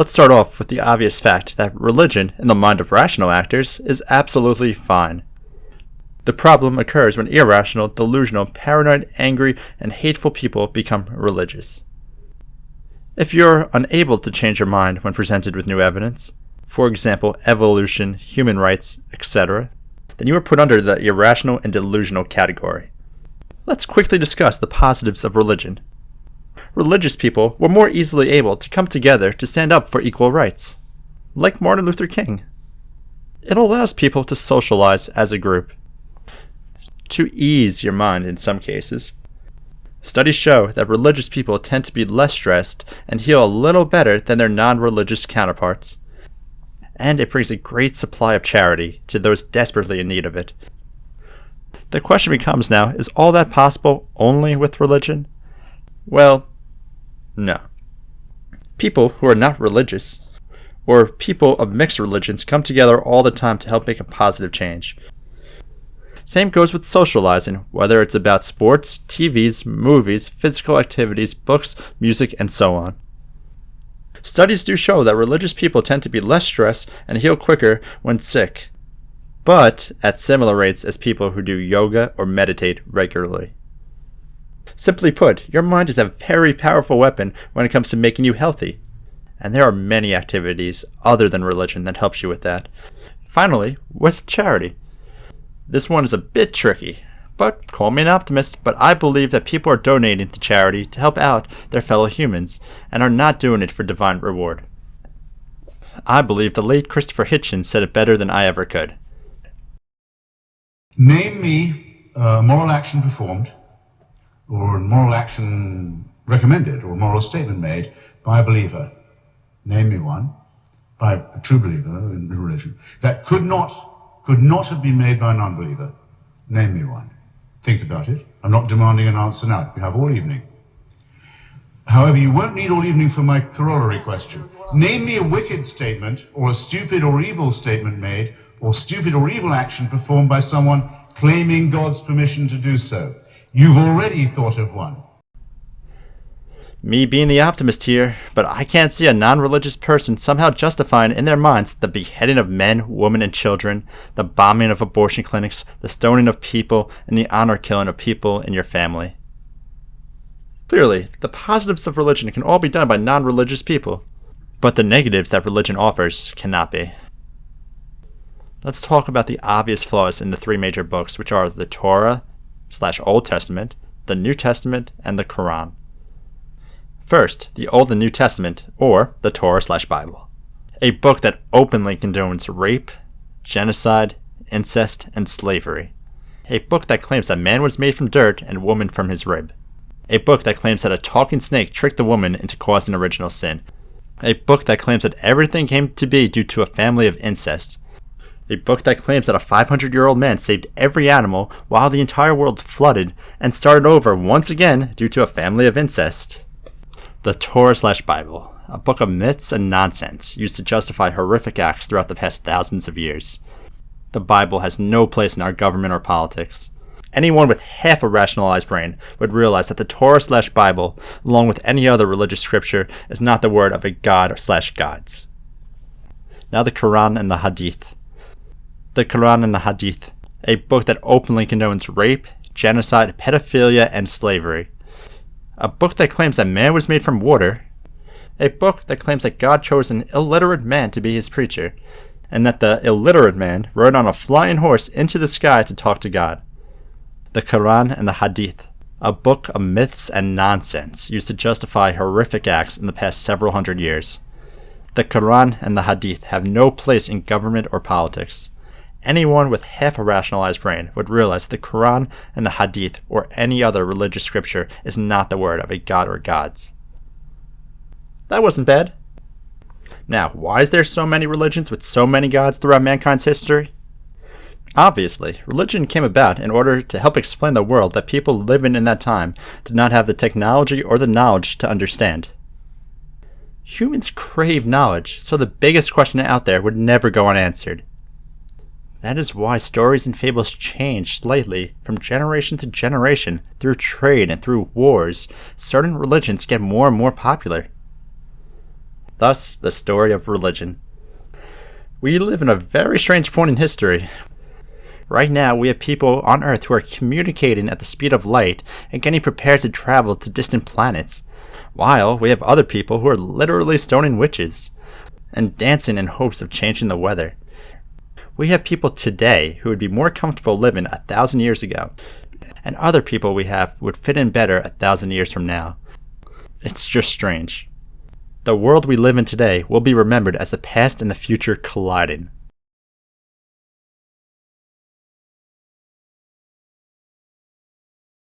Let's start off with the obvious fact that religion, in the mind of rational actors, is absolutely fine. The problem occurs when irrational, delusional, paranoid, angry, and hateful people become religious. If you're unable to change your mind when presented with new evidence, for example, evolution, human rights, etc., then you are put under the irrational and delusional category. Let's quickly discuss the positives of religion. Religious people were more easily able to come together to stand up for equal rights, like Martin Luther King. It allows people to socialize as a group, to ease your mind in some cases. Studies show that religious people tend to be less stressed and heal a little better than their non-religious counterparts. And it brings a great supply of charity to those desperately in need of it. The question becomes now, is all that possible only with religion? Well, no. People who are not religious, or people of mixed religions, come together all the time to help make a positive change. Same goes with socializing, whether it's about sports, TVs, movies, physical activities, books, music, and so on. Studies do show that religious people tend to be less stressed and heal quicker when sick, but at similar rates as people who do yoga or meditate regularly. Simply put, your mind is a very powerful weapon when it comes to making you healthy, and there are many activities other than religion that helps you with that. Finally, with charity. This one is a bit tricky, but call me an optimist, but I believe that people are donating to charity to help out their fellow humans and are not doing it for divine reward. I believe the late Christopher Hitchens said it better than I ever could. Name me a moral action performed, or a moral action recommended, or a moral statement made by a believer. Name me one, by a true believer in religion, that could not have been made by a non-believer. Name me one. Think about it. I'm not demanding an answer now. You have all evening. However, you won't need all evening for my corollary question. Name me a wicked statement, or a stupid or evil statement made, or stupid or evil action performed by someone claiming God's permission to do so. You've already thought of one. Me being the optimist here, but I can't see a non-religious person somehow justifying in their minds the beheading of men, women, and children, the bombing of abortion clinics, the stoning of people, and the honor killing of people in your family. Clearly, the positives of religion can all be done by non-religious people, but the negatives that religion offers cannot be. Let's talk about the obvious flaws in the three major books, which are the Torah/Old Testament, the New Testament, and the Quran. First, the Old and New Testament, or the Torah/Bible, a book that openly condones rape, genocide, incest, and slavery. A book that claims that man was made from dirt and woman from his rib. A book that claims that a talking snake tricked the woman into causing original sin. A book that claims that everything came to be due to a family of incest. A book that claims that a 500-year-old man saved every animal while the entire world flooded and started over once again due to a family of incest. The Torah/Bible, a book of myths and nonsense used to justify horrific acts throughout the past thousands of years. The Bible has no place in our government or politics. Anyone with half a rationalized brain would realize that the Torah/Bible, along with any other religious scripture, is not the word of a god/gods. Now the Quran and the Hadith. The Quran and the Hadith, a book that openly condones rape, genocide, pedophilia, and slavery. A book that claims that man was made from water. A book that claims that God chose an illiterate man to be his preacher, and that the illiterate man rode on a flying horse into the sky to talk to God. The Quran and the Hadith, a book of myths and nonsense used to justify horrific acts in the past several hundred years. The Quran and the Hadith have no place in government or politics. Anyone with half a rationalized brain would realize that the Quran and the Hadith or any other religious scripture is not the word of a god or gods. That wasn't bad. Now, why is there so many religions with so many gods throughout mankind's history? Obviously, religion came about in order to help explain the world that people living in that time did not have the technology or the knowledge to understand. Humans crave knowledge, so the biggest question out there would never go unanswered. That is why stories and fables change slightly from generation to generation through trade and through wars. Certain religions get more and more popular. Thus, the story of religion. We live in a very strange point in history. Right now, we have people on Earth who are communicating at the speed of light and getting prepared to travel to distant planets, while we have other people who are literally stoning witches and dancing in hopes of changing the weather. We have people today who would be more comfortable living 1,000 years ago, and other people we have would fit in better 1,000 years from now. It's just strange. The world we live in today will be remembered as the past and the future colliding.